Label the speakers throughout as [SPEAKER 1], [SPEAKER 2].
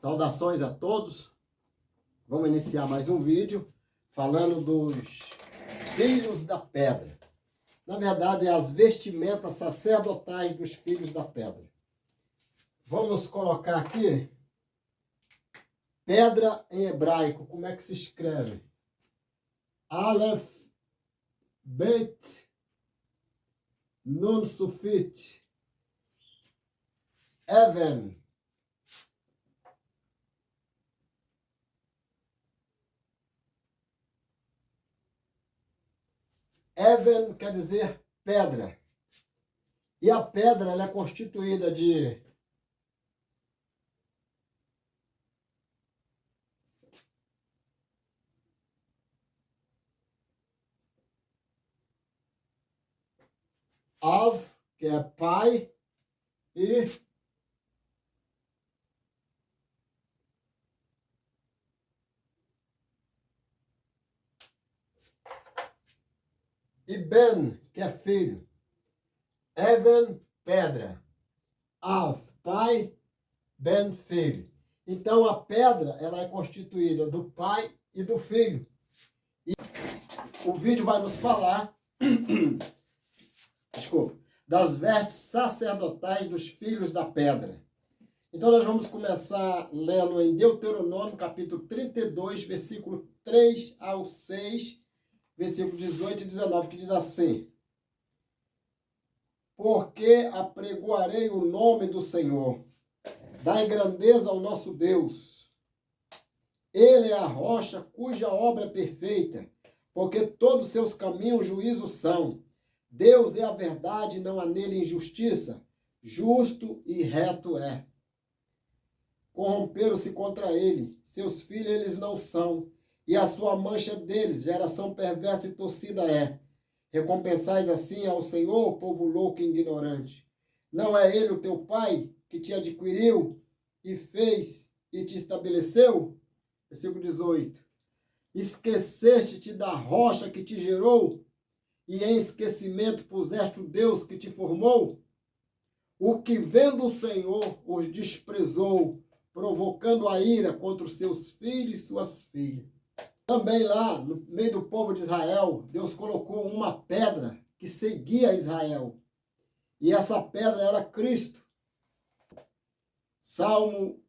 [SPEAKER 1] Saudações a todos. Vamos iniciar mais um vídeo falando dos filhos da pedra. Na verdade, é as vestimentas sacerdotais dos filhos da pedra. Vamos colocar aqui pedra em hebraico. Como é que se escreve? Aleph, Bet, Nun Sufit, Even. Even quer dizer pedra. E a pedra ela é constituída de Av, que é pai, e Ben, que é filho. Even, pedra. Av, pai, Ben, filho. Então a pedra ela é constituída do pai e do filho. E o vídeo vai nos falar das vestes sacerdotais dos filhos da pedra. Então nós vamos começar lendo em Deuteronômio, capítulo 32, versículo 3 ao 6, versículo 18 e 19, que diz assim: Porque apregoarei o nome do Senhor, dai grandeza ao nosso Deus. Ele é a rocha cuja obra é perfeita, porque todos os seus caminhos juízos são. Deus é a verdade, não há nele injustiça. Justo e reto é. Corromperam-se contra ele, seus filhos eles não são, e a sua mancha deles, geração perversa e torcida é. Recompensais assim ao Senhor, povo louco e ignorante. Não é ele o teu pai que te adquiriu e fez e te estabeleceu? Versículo 18. Esqueceste-te da rocha que te gerou e em esquecimento puseste o Deus que te formou? O que vendo o Senhor os desprezou, provocando a ira contra os seus filhos e suas filhas. Também lá, no meio do povo de Israel, Deus colocou uma pedra que seguia Israel. E essa pedra era Cristo. Salmo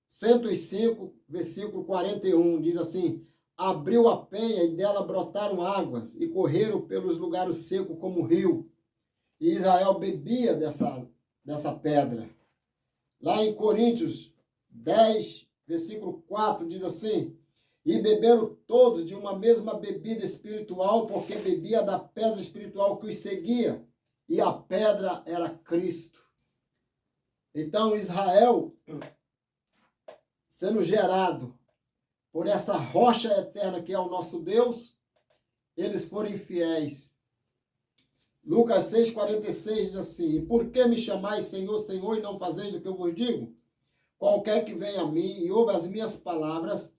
[SPEAKER 1] 105, versículo 41, diz assim: Abriu a penha e dela brotaram águas, e correram pelos lugares secos como rio. E Israel bebia dessa pedra. Lá em Coríntios 10, versículo 4, diz assim: E beberam todos de uma mesma bebida espiritual, porque bebia da pedra espiritual que os seguia, e a pedra era Cristo. Então Israel, sendo gerado por essa rocha eterna que é o nosso Deus, eles foram infiéis. Lucas 6,46 diz assim: E por que me chamais Senhor, Senhor, e não fazeis o que eu vos digo? Qualquer que venha a mim e ouve as minhas palavras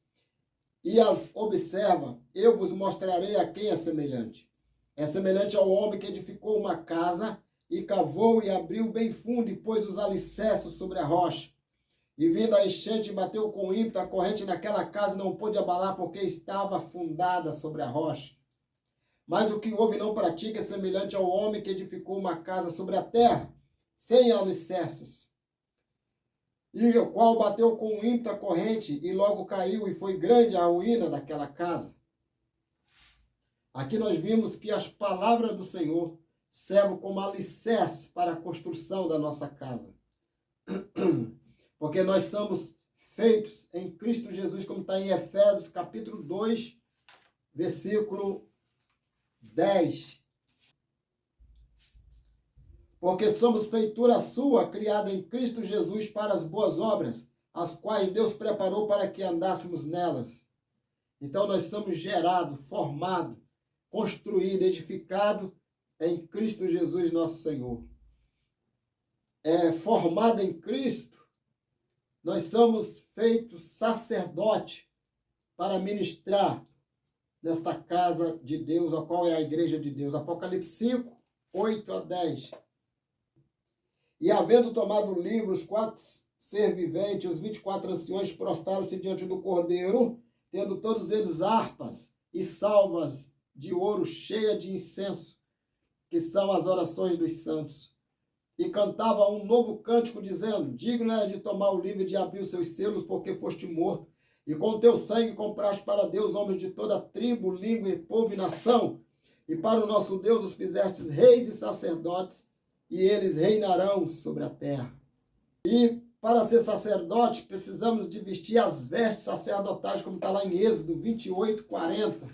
[SPEAKER 1] e as observa, eu vos mostrarei a quem é semelhante. É semelhante ao homem que edificou uma casa e cavou e abriu bem fundo e pôs os alicerces sobre a rocha. E vindo a enchente, bateu com ímpeto, a corrente naquela casa não pôde abalar, porque estava fundada sobre a rocha. Mas o que ouve e não pratica é semelhante ao homem que edificou uma casa sobre a terra, sem alicerces, e o qual bateu com ímpeto a corrente, e logo caiu, e foi grande a ruína daquela casa. Aqui nós vimos que as palavras do Senhor servem como alicerce para a construção da nossa casa. Porque nós somos feitos em Cristo Jesus, como está em Efésios capítulo 2, versículo 10. Porque somos feitura sua, criada em Cristo Jesus para as boas obras, as quais Deus preparou para que andássemos nelas. Então nós somos gerados, formados, construídos, edificados em Cristo Jesus nosso Senhor. Formado em Cristo, nós somos feitos sacerdote para ministrar nesta casa de Deus, a qual é a igreja de Deus. Apocalipse 5, 8 a 10. E havendo tomado o livro, os quatro ser vivente, os 24 anciões prostraram-se diante do Cordeiro, tendo todos eles harpas e salvas de ouro cheia de incenso, que são as orações dos santos. E cantava um novo cântico, dizendo: digno é de tomar o livro e de abrir os seus selos, porque foste morto, e com teu sangue compraste para Deus homens de toda tribo, língua, e povo e nação, e para o nosso Deus os fizestes reis e sacerdotes, e eles reinarão sobre a terra. E para ser sacerdote, precisamos de vestir as vestes sacerdotais, como está lá em Êxodo 28, 40.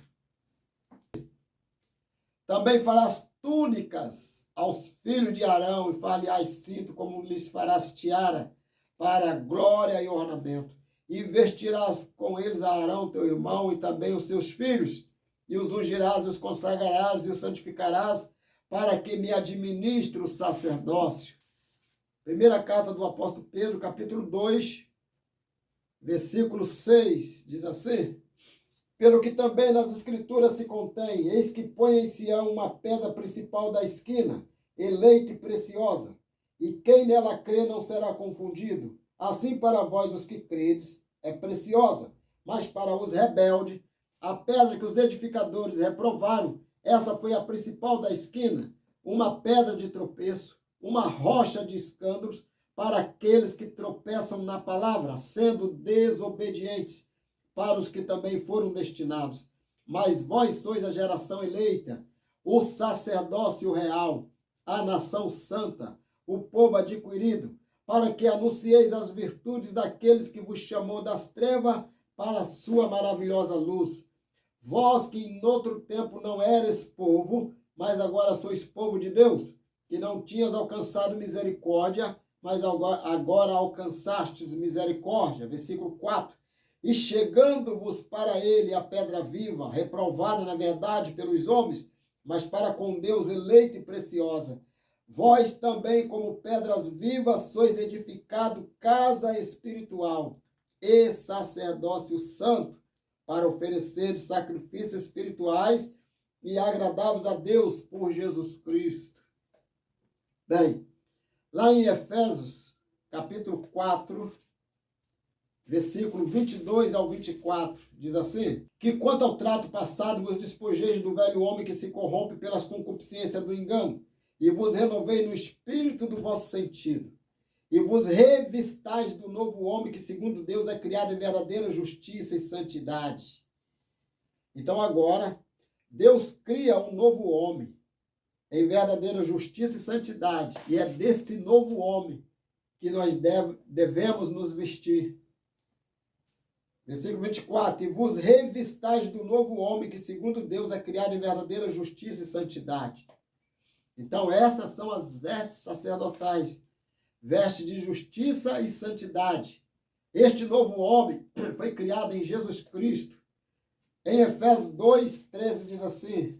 [SPEAKER 1] Também farás túnicas aos filhos de Arão, e far-lhes cinto, como lhes farás tiara, para glória e ornamento. E vestirás com eles a Arão, teu irmão, e também os seus filhos, e os ungirás, e os consagrarás, e os santificarás, para que me administre o sacerdócio. Primeira carta do apóstolo Pedro, capítulo 2, versículo 6, diz assim: pelo que também nas escrituras se contém, eis que põe em Sião uma pedra principal da esquina, eleita e preciosa, e quem nela crê não será confundido. Assim para vós os que credes é preciosa, mas para os rebeldes, a pedra que os edificadores reprovaram, essa foi a principal da esquina, uma pedra de tropeço, uma rocha de escândalos para aqueles que tropeçam na palavra, sendo desobedientes, para os que também foram destinados. Mas vós sois a geração eleita, o sacerdócio real, a nação santa, o povo adquirido, para que anuncieis as virtudes daqueles que vos chamou das trevas para a sua maravilhosa luz. Vós que em outro tempo não eres povo, mas agora sois povo de Deus, que não tinhas alcançado misericórdia, mas agora alcançastes misericórdia. Versículo 4. E chegando-vos para ele a pedra viva, reprovada na verdade pelos homens, mas para com Deus eleita e preciosa. Vós também, como pedras vivas, sois edificado casa espiritual e sacerdócio santo, para oferecer sacrifícios espirituais e agradáveis a Deus por Jesus Cristo. Bem, lá em Efésios, capítulo 4, versículo 22 ao 24, diz assim: que quanto ao trato passado vos despojeis do velho homem que se corrompe pelas concupiscências do engano, e vos renovei no espírito do vosso sentido, e vos revistais do novo homem que segundo Deus é criado em verdadeira justiça e santidade. Então agora, Deus cria um novo homem em verdadeira justiça e santidade, e é deste novo homem que nós devemos nos vestir. Versículo 24, e vos revistais do novo homem que segundo Deus é criado em verdadeira justiça e santidade. Então essas são as vestes sacerdotais, vestes de justiça e santidade. Este novo homem foi criado em Jesus Cristo. Em Efésios 2, 13 diz assim: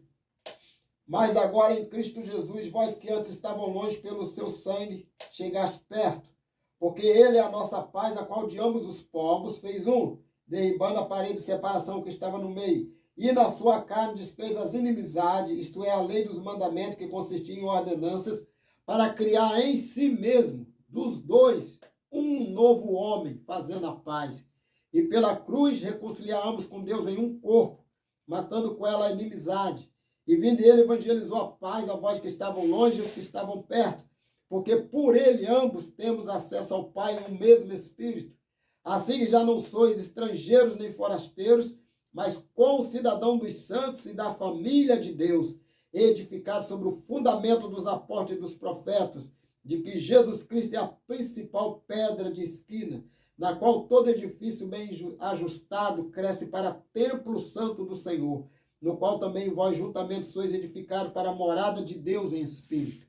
[SPEAKER 1] mas agora em Cristo Jesus, vós que antes estavam longe pelo seu sangue, chegaste perto, porque ele é a nossa paz, a qual de ambos os povos fez um, derribando a parede de separação que estava no meio, e na sua carne desfez as inimizades, isto é, a lei dos mandamentos, que consistia em ordenanças, para criar em si mesmo, dos dois, um novo homem, fazendo a paz. E pela cruz reconciliar ambos com Deus em um corpo, matando com ela a inimizade. E vindo ele, evangelizou a paz a vós que estavam longe e os que estavam perto, porque por ele ambos temos acesso ao Pai no mesmo Espírito. Assim que já não sois estrangeiros nem forasteiros, mas co-cidadão dos santos e da família de Deus, edificados sobre o fundamento dos apóstolos e dos profetas, de que Jesus Cristo é a principal pedra de esquina, na qual todo edifício bem ajustado cresce para templo santo do Senhor, no qual também vós juntamente sois edificados para a morada de Deus em espírito.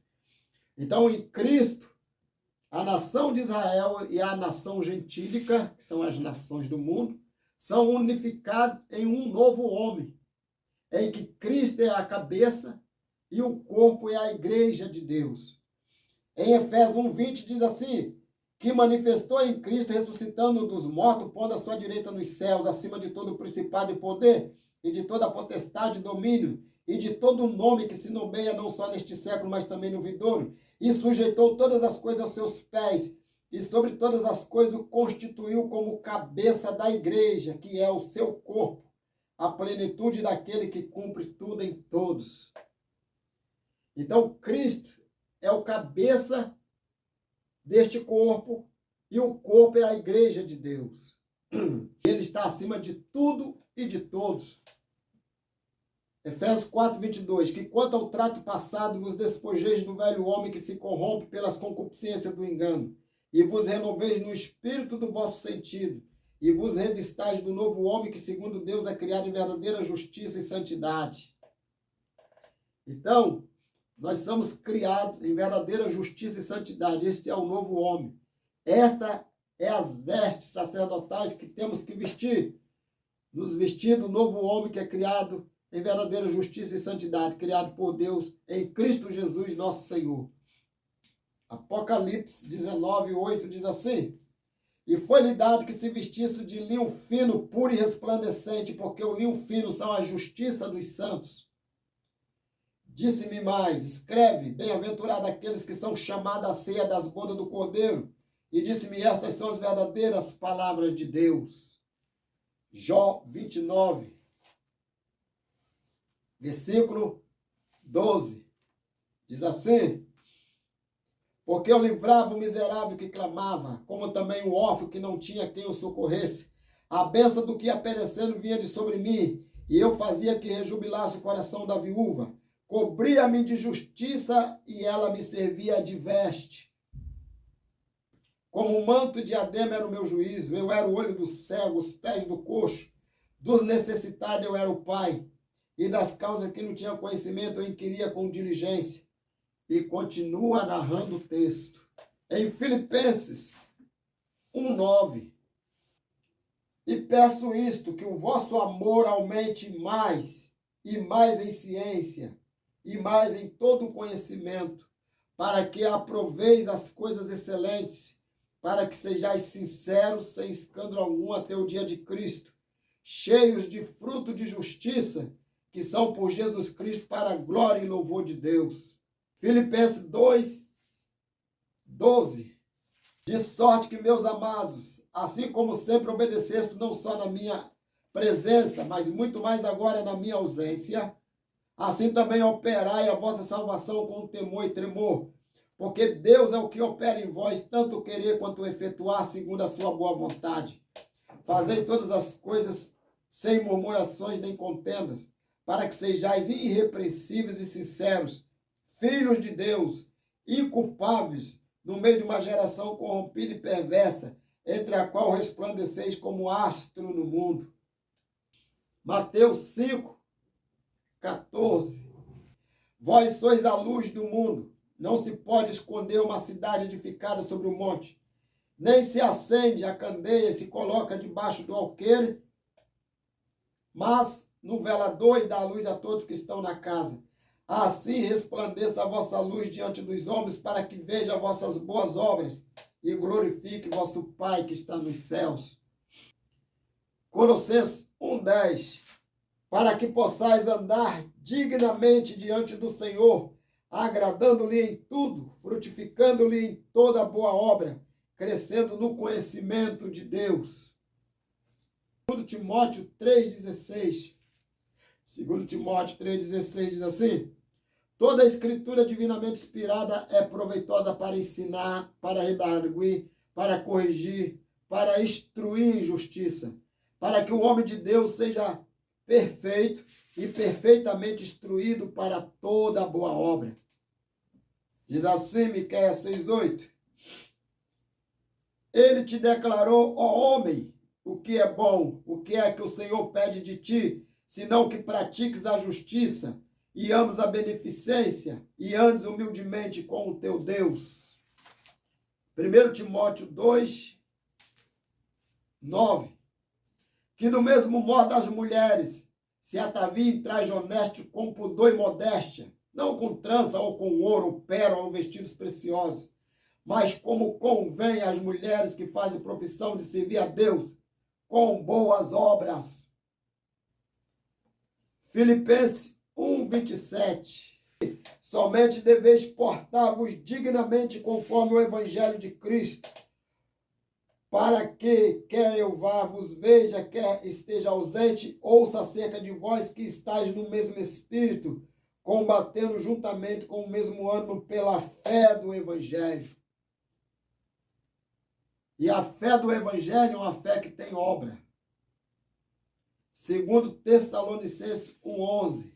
[SPEAKER 1] Então, em Cristo, a nação de Israel e a nação gentílica, que são as nações do mundo, são unificados em um novo homem, em que Cristo é a cabeça e o corpo é a igreja de Deus. Em Efésios 1:20 diz assim: que manifestou em Cristo, ressuscitando dos mortos, pondo a sua direita nos céus, acima de todo principado e poder, e de toda potestade e domínio, e de todo nome que se nomeia não só neste século, mas também no vindouro, e sujeitou todas as coisas aos seus pés, e sobre todas as coisas o constituiu como cabeça da igreja, que é o seu corpo, a plenitude daquele que cumpre tudo em todos. Então, Cristo é o cabeça deste corpo e o corpo é a igreja de Deus. Ele está acima de tudo e de todos. Efésios 4, 22, que quanto ao trato passado vos despojeis do velho homem que se corrompe pelas concupiscências do engano, e vos renoveis no espírito do vosso sentido, e vos revistais do novo homem que segundo Deus é criado em verdadeira justiça e santidade. Então, nós somos criados em verdadeira justiça e santidade. Este é o novo homem. Esta é as vestes sacerdotais que temos que vestir. Nos vestir do novo homem que é criado em verdadeira justiça e santidade, criado por Deus em Cristo Jesus, nosso Senhor. Apocalipse 19, 8 diz assim: e foi-lhe dado que se vestisse de linho fino, puro e resplandecente, porque o linho fino são a justiça dos santos. Disse-me mais, escreve, bem-aventurado aqueles que são chamados à ceia das bodas do Cordeiro. E disse-me, estas são as verdadeiras palavras de Deus. Jó 29, versículo 12, diz assim: porque eu livrava o miserável que clamava, como também o órfão que não tinha quem o socorresse. A bênção do que ia perecendo vinha de sobre mim, e eu fazia que rejubilasse o coração da viúva. Cobria-me de justiça, e ela me servia de veste. Como um manto de diadema era o meu juízo, eu era o olho do cego, os pés do coxo, dos necessitados eu era o pai, e das causas que não tinham conhecimento eu inquiria com diligência. E continua narrando o texto. Em Filipenses 1:9. E peço isto, que o vosso amor aumente mais, e mais em ciência, e mais em todo conhecimento, para que aproveis as coisas excelentes, para que sejais sinceros, sem escândalo algum, até o dia de Cristo, cheios de fruto de justiça, que são por Jesus Cristo, para a glória e louvor de Deus. Filipenses 2, 12. De sorte que, meus amados, assim como sempre obedeceste, não só na minha presença, mas muito mais agora na minha ausência, assim também operai a vossa salvação com temor e tremor, porque Deus é o que opera em vós, tanto querer quanto efetuar, segundo a sua boa vontade. Fazei todas as coisas sem murmurações nem contendas, para que sejais irrepreensíveis e sinceros, filhos de Deus, inculpáveis, no meio de uma geração corrompida e perversa, entre a qual resplandeceis como astro no mundo. Mateus 5, 14. Vós sois a luz do mundo. Não se pode esconder uma cidade edificada sobre o monte. Nem se acende a candeia e se coloca debaixo do alqueire, mas no velador, e dá luz a todos que estão na casa. Assim resplandeça a vossa luz diante dos homens, para que vejam vossas boas obras e glorifique vosso Pai que está nos céus. Colossenses 1:10. Para que possais andar dignamente diante do Senhor, agradando-lhe em tudo, frutificando-lhe em toda boa obra, crescendo no conhecimento de Deus. 2 Timóteo 3,16. 2 Timóteo 3,16 diz assim: toda a escritura divinamente inspirada é proveitosa para ensinar, para redarguir, para corrigir, para instruir em justiça, para que o homem de Deus seja perfeito e perfeitamente instruído para toda boa obra. Diz assim, Miqueias 6:8. Ele te declarou, ó homem, o que é bom, o que é que o Senhor pede de ti, senão que pratiques a justiça e ames a beneficência e andes humildemente com o teu Deus. 1 Timóteo 2, 9. Que do mesmo modo as mulheres se ataviem em traje honesto com pudor e modéstia, não com trança ou com ouro, pérola ou vestidos preciosos, mas como convém às mulheres que fazem profissão de servir a Deus, com boas obras. Filipenses 1:27. Somente deveis portar-vos dignamente conforme o evangelho de Cristo, para que, quer eu vá, vos veja, quer esteja ausente, ouça acerca de vós que estáis no mesmo espírito, combatendo juntamente com o mesmo ânimo pela fé do Evangelho. E a fé do Evangelho é uma fé que tem obra. Segundo Tessalonicenses 1:11.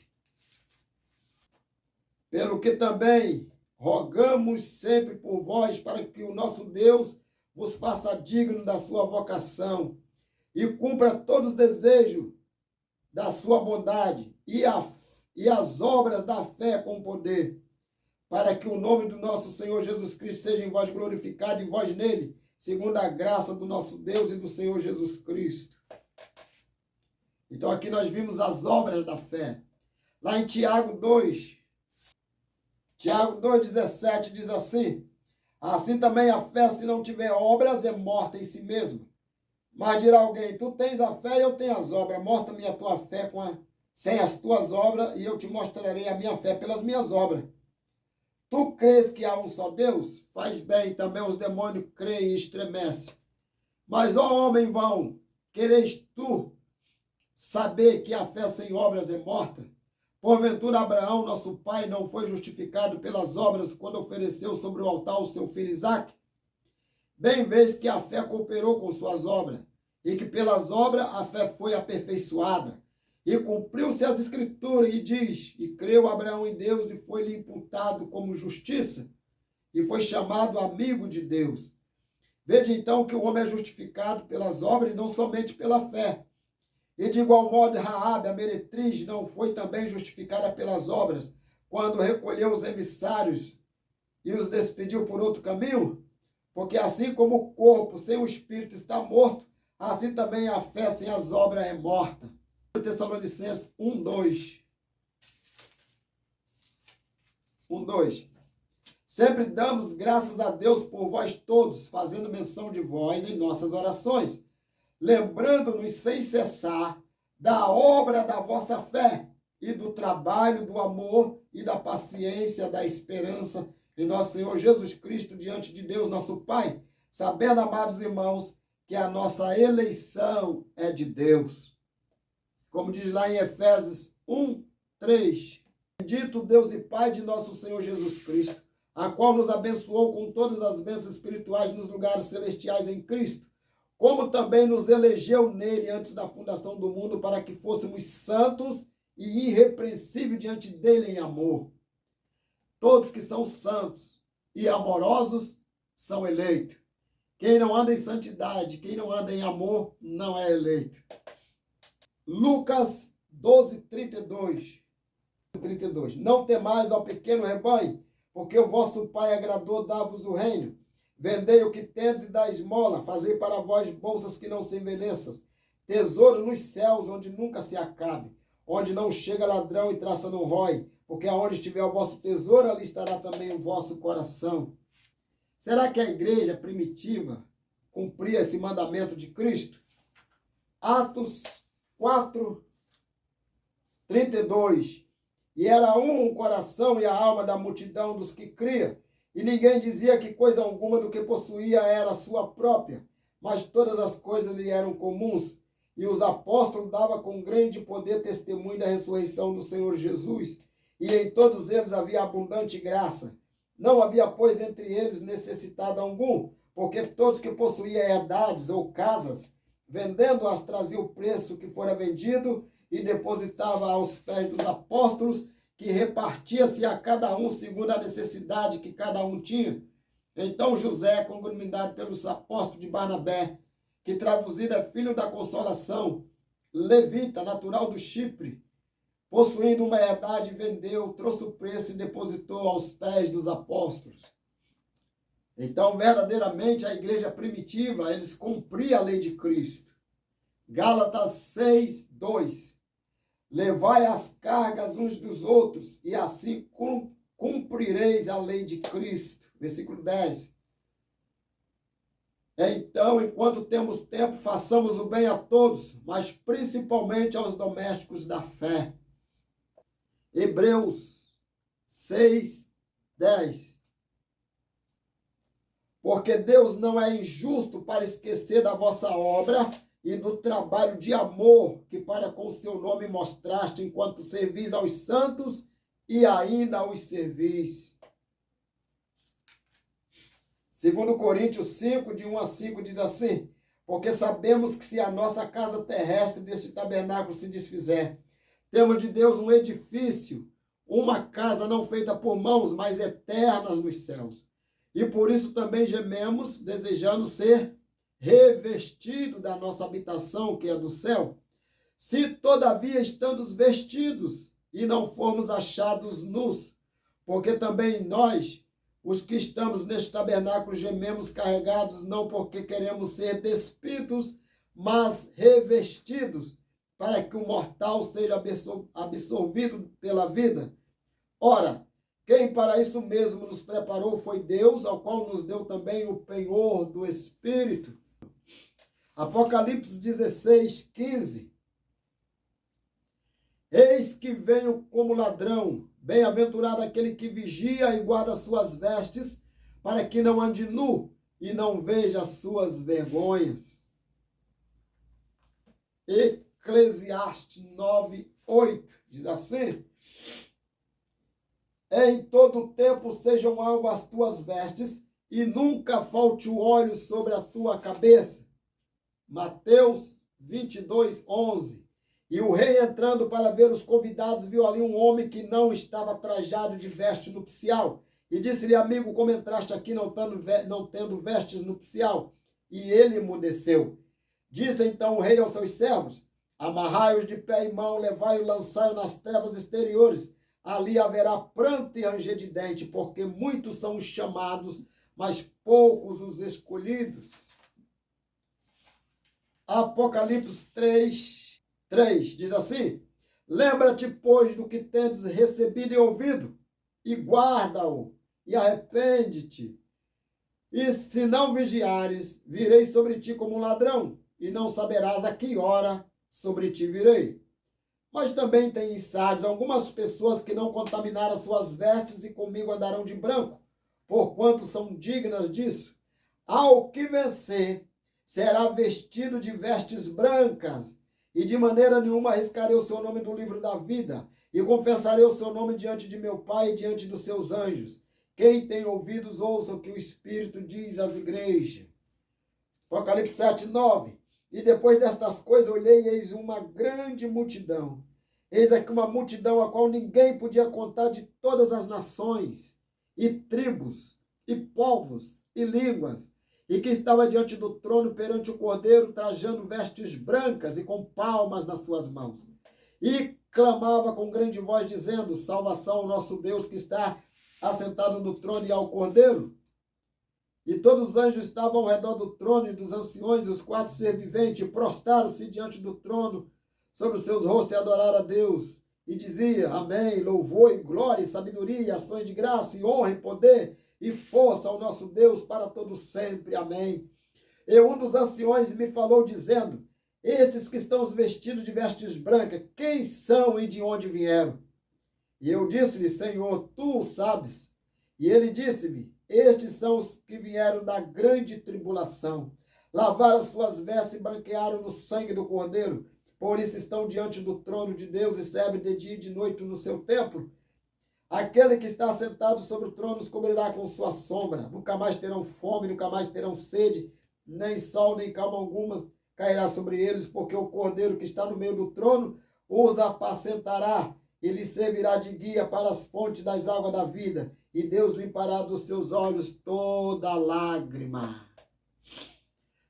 [SPEAKER 1] Pelo que também rogamos sempre por vós, para que o nosso Deus vos faça digno da sua vocação e cumpra todos os desejos da sua bondade e as obras da fé com poder, para que o nome do nosso Senhor Jesus Cristo seja em vós glorificado e vós nele, segundo a graça do nosso Deus e do Senhor Jesus Cristo. Então aqui nós vimos as obras da fé. Lá em Tiago 2:17 diz assim: assim também a fé, se não tiver obras, é morta em si mesmo. Mas dirá alguém: tu tens a fé e eu tenho as obras. Mostra-me a tua fé sem as tuas obras, e eu te mostrarei a minha fé pelas minhas obras. Tu crês que há um só Deus? Faz bem, também os demônios creem e estremecem. Mas, ó homem vão, quereis tu saber que a fé sem obras é morta? Porventura Abraão, nosso pai, não foi justificado pelas obras quando ofereceu sobre o altar o seu filho Isaque? Bem vês que a fé cooperou com suas obras, e que pelas obras a fé foi aperfeiçoada. E cumpriu-se as escrituras, e diz, e creu Abraão em Deus, e foi-lhe imputado como justiça, e foi chamado amigo de Deus. Vede então que o homem é justificado pelas obras e não somente pela fé. E de igual modo Raabe, a meretriz, não foi também justificada pelas obras, quando recolheu os emissários e os despediu por outro caminho? Porque assim como o corpo sem o espírito está morto, assim também a fé sem as obras é morta. Tessalonicenses 1:2. Sempre damos graças a Deus por vós todos, fazendo menção de vós em nossas orações, lembrando-nos sem cessar da obra da vossa fé e do trabalho, do amor e da paciência, da esperança em nosso Senhor Jesus Cristo diante de Deus, nosso Pai, sabendo, amados irmãos, que a nossa eleição é de Deus. Como diz lá em Efésios 1:3, bendito Deus e Pai de nosso Senhor Jesus Cristo, a qual nos abençoou com todas as bênçãos espirituais nos lugares celestiais em Cristo, como também nos elegeu nele antes da fundação do mundo, para que fôssemos santos e irrepreensíveis diante dele em amor. Todos que são santos e amorosos são eleitos. Quem não anda em santidade, quem não anda em amor, não é eleito. Lucas 12:32. Não temais ao pequeno rebanho, porque o vosso Pai agradou dar-vos o reino. Vendei o que tendes e dá esmola, fazei para vós bolsas que não se envelheçam, tesouro nos céus, onde nunca se acabe, onde não chega ladrão e traça não rói, porque aonde estiver o vosso tesouro, ali estará também o vosso coração. Será que a igreja primitiva cumpria esse mandamento de Cristo? Atos 4:32. E era um o coração e a alma da multidão dos que cria, e ninguém dizia que coisa alguma do que possuía era sua própria, mas todas as coisas lhe eram comuns. E os apóstolos davam com grande poder testemunho da ressurreição do Senhor Jesus, e em todos eles havia abundante graça. Não havia, pois, entre eles necessitado algum, porque todos que possuíam herdades ou casas, vendendo-as, trazia o preço que fora vendido e depositava aos pés dos apóstolos, que repartia-se a cada um segundo a necessidade que cada um tinha. Então José, cognominado pelos apóstolos de Barnabé, que traduzido é filho da consolação, levita, natural do Chipre, possuindo uma herdade, vendeu, trouxe o preço e depositou aos pés dos apóstolos. Então, verdadeiramente, a igreja primitiva, eles cumpriam a lei de Cristo. Gálatas 6:2. Levai as cargas uns dos outros, e assim cumprireis a lei de Cristo. Versículo 10. Então, enquanto temos tempo, façamos o bem a todos, mas principalmente aos domésticos da fé. Hebreus 6:10. Porque Deus não é injusto para esquecer da vossa obra e do trabalho de amor que para com o seu nome mostraste enquanto servis aos santos e ainda os servis. 2 Coríntios 5, de 1 a 5, diz assim: porque sabemos que se a nossa casa terrestre deste tabernáculo se desfizer, temos de Deus um edifício, uma casa não feita por mãos, mas eternas nos céus. E por isso também gememos, desejando ser revestido da nossa habitação, que é do céu. Se todavia estando vestidos e não formos achados nus, porque também nós, os que estamos neste tabernáculo, gememos carregados, não porque queremos ser despidos, mas revestidos, para que o mortal seja absorvido pela vida. Ora, quem para isso mesmo nos preparou foi Deus, ao qual nos deu também o penhor do Espírito. Apocalipse 16, 15. Eis que venho como ladrão, bem-aventurado aquele que vigia e guarda suas vestes, para que não ande nu e não veja as suas vergonhas. Eclesiastes 9, 8, diz assim: em todo o tempo sejam alvo as tuas vestes, e nunca falte o óleo sobre a tua cabeça. Mateus 22, 11. E o rei, entrando para ver os convidados, viu ali um homem que não estava trajado de veste nupcial. E disse-lhe: amigo, como entraste aqui não tendo vestes nupcial? E ele emudeceu. Disse então o rei aos seus servos: amarrai-os de pé e mão, levai-o, lançai-o nas trevas exteriores. Ali haverá pranto e ranger de dente, porque muitos são os chamados, mas poucos os escolhidos. Apocalipse 3, 3 diz assim: lembra-te, pois, do que tendes recebido e ouvido, e guarda-o, e arrepende-te. E se não vigiares, virei sobre ti como um ladrão, e não saberás a que hora sobre ti virei. Mas também tem em Sardes algumas pessoas que não contaminaram as suas vestes e comigo andarão de branco, porquanto são dignas disso. Ao que vencer, será vestido de vestes brancas, e de maneira nenhuma arriscarei o seu nome do livro da vida, e confessarei o seu nome diante de meu Pai e diante dos seus anjos. Quem tem ouvidos, ouça o que o Espírito diz às igrejas. Apocalipse 7, 9. E depois destas coisas olhei, e eis uma grande multidão. Eis aqui uma multidão a qual ninguém podia contar, de todas as nações, e tribos, e povos, e línguas, e que estava diante do trono perante o Cordeiro, trajando vestes brancas e com palmas nas suas mãos. E clamava com grande voz, dizendo: salvação ao nosso Deus que está assentado no trono e ao Cordeiro. E todos os anjos estavam ao redor do trono e dos anciões, e os quatro seres viventes, prostraram-se diante do trono, sobre os seus rostos, e adoraram a Deus. E dizia: amém, louvor e glória, e sabedoria, e ações de graça, e honra, e poder, e força ao nosso Deus para todo sempre. Amém. E um dos anciões me falou, dizendo: estes que estão vestidos de vestes brancas, quem são e de onde vieram? E eu disse-lhe: Senhor, tu o sabes. E ele disse-me: estes são os que vieram da grande tribulação, lavaram as suas vestes e branquearam no sangue do Cordeiro. Por isso estão diante do trono de Deus e servem de dia e de noite no seu templo. Aquele que está sentado sobre o trono os cobrirá com sua sombra. Nunca mais terão fome, nunca mais terão sede, nem sol, nem calma alguma cairá sobre eles, porque o Cordeiro que está no meio do trono os apacentará e lhes servirá de guia para as fontes das águas da vida. E Deus limpará dos seus olhos toda lágrima.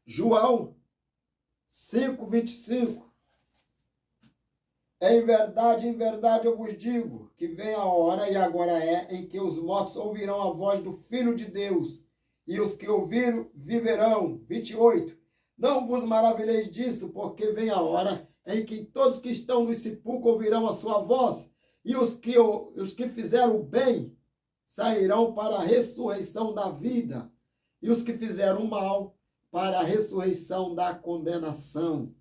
[SPEAKER 1] João 5, 25. Em verdade eu vos digo, que vem a hora, e agora é, em que os mortos ouvirão a voz do Filho de Deus, e os que ouviram viverão. 28. Não vos maravilheis disso, porque vem a hora em que todos que estão no sepulcro ouvirão a sua voz, e os que fizeram o bem sairão para a ressurreição da vida, e os que fizeram o mal para a ressurreição da condenação.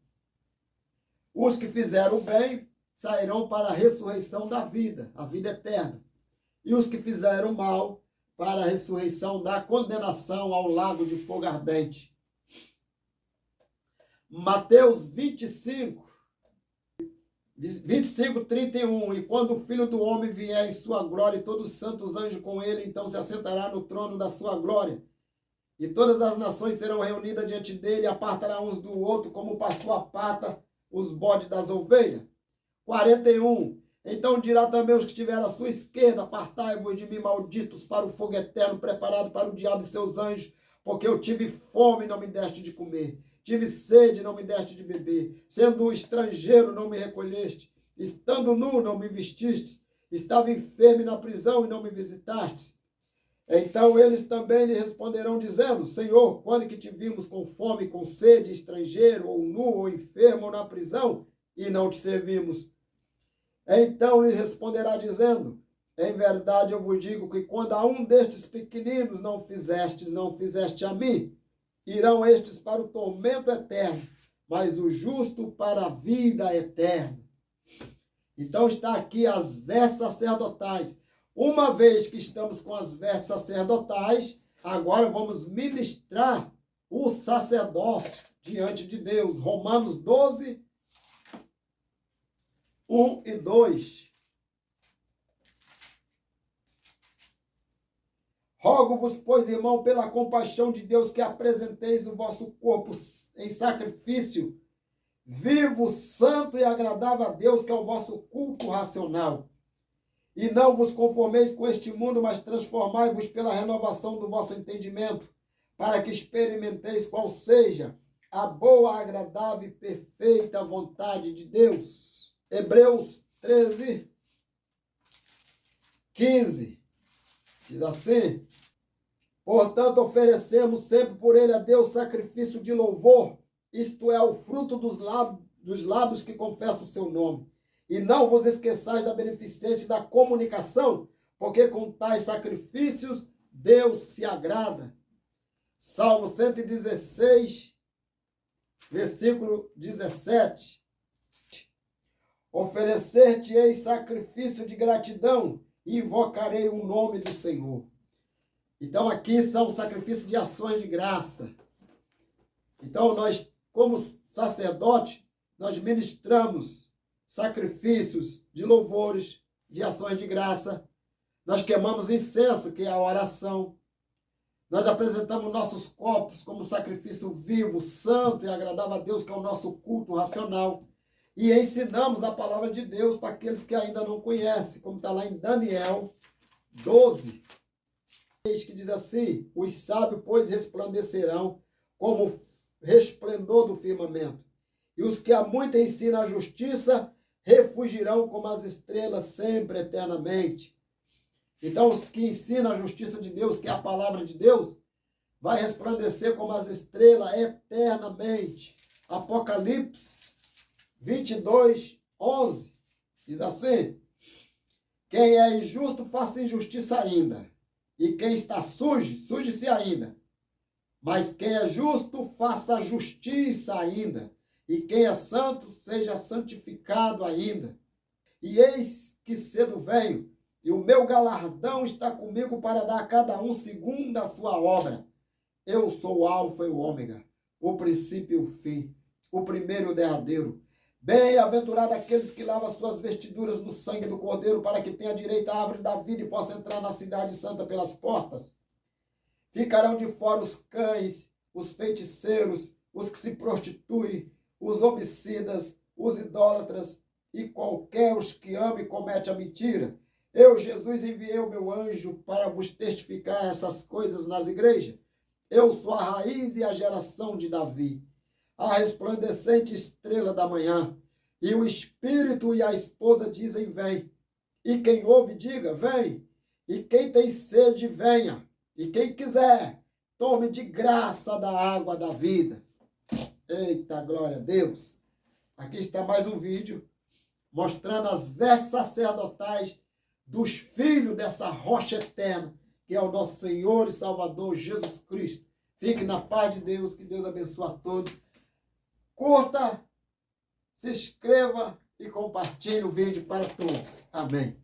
[SPEAKER 1] Os que fizeram o bem sairão para a ressurreição da vida, a vida eterna. E os que fizeram o mal para a ressurreição da condenação ao lago de fogo ardente. Mateus 25, 31. E quando o Filho do Homem vier em sua glória e todos os santos anjos com ele, então se assentará no trono da sua glória. E todas as nações serão reunidas diante dele, e apartará uns do outro, como o pastor aparta os bodes das ovelhas. 41. Então dirá também os que estiverem à sua esquerda: apartai-vos de mim, malditos, para o fogo eterno, preparado para o diabo e seus anjos, porque eu tive fome e não me deste de comer, tive sede e não me deste de beber, sendo estrangeiro não me recolheste, estando nu não me vestiste, estava enfermo e na prisão e não me visitastes. Então eles também lhe responderão, dizendo: Senhor, quando que te vimos com fome, com sede, estrangeiro, ou nu, ou enfermo, ou na prisão, e não te servimos? Então lhe responderá, dizendo: em verdade eu vos digo que quando a um destes pequeninos não fizeste a mim. Irão estes para o tormento eterno, mas o justo para a vida eterna. Então está aqui as vestes sacerdotais. Uma vez que estamos com as vestes sacerdotais, agora vamos ministrar o sacerdócio diante de Deus. Romanos 12, 1 e 2. Rogo-vos, pois, irmão, pela compaixão de Deus, que apresenteis o vosso corpo em sacrifício vivo, santo e agradável a Deus, que é o vosso culto racional. E não vos conformeis com este mundo, mas transformai-vos pela renovação do vosso entendimento, para que experimenteis qual seja a boa, agradável e perfeita vontade de Deus. Hebreus 13, 15. Diz assim: portanto, oferecemos sempre por ele a Deus sacrifício de louvor, isto é, o fruto dos lábios que confessam o seu nome. E não vos esqueçais da beneficência da comunicação, porque com tais sacrifícios Deus se agrada. Salmo 116, versículo 17. Oferecer-te-ei sacrifício de gratidão, e invocarei o nome do Senhor. Então aqui são sacrifícios de ações de graça. Então nós, como sacerdote, nós ministramos sacrifícios de louvores, de ações de graça. Nós queimamos incenso, que é a oração. Nós apresentamos nossos corpos como sacrifício vivo, santo e agradável a Deus, que é o nosso culto racional. E ensinamos a palavra de Deus para aqueles que ainda não conhecem, como está lá em Daniel 12, que diz assim: os sábios, pois, resplandecerão como o resplendor do firmamento, e os que há muito ensinam a justiça refugirão como as estrelas sempre, eternamente. Então, os que ensinam a justiça de Deus, que é a palavra de Deus, vai resplandecer como as estrelas eternamente. Apocalipse 22, 11. Diz assim: quem é injusto, faça injustiça ainda. E quem está sujo, suje-se ainda. Mas quem é justo, faça justiça ainda. E quem é santo, seja santificado ainda. E eis que cedo venho, e o meu galardão está comigo para dar a cada um segundo a sua obra. Eu sou o Alfa e o Ômega, o princípio e o fim, o primeiro e o derradeiro. Bem-aventurado aqueles que lavam suas vestiduras no sangue do Cordeiro, para que tenha direito à árvore da vida e possa entrar na cidade santa pelas portas. Ficarão de fora os cães, os feiticeiros, os que se prostituem, os homicidas, os idólatras e qualquer os que ama e comete a mentira. Eu, Jesus, enviei o meu anjo para vos testificar essas coisas nas igrejas. Eu sou a raiz e a geração de Davi, a resplandecente estrela da manhã. E o Espírito e a esposa dizem: vem. E quem ouve, diga: vem. E quem tem sede, venha. E quem quiser, tome de graça da água da vida. Eita, glória a Deus! Aqui está mais um vídeo mostrando as vestes sacerdotais dos filhos dessa rocha eterna, que é o nosso Senhor e Salvador Jesus Cristo. Fique na paz de Deus, que Deus abençoe a todos. Curta, se inscreva e compartilhe o vídeo para todos. Amém.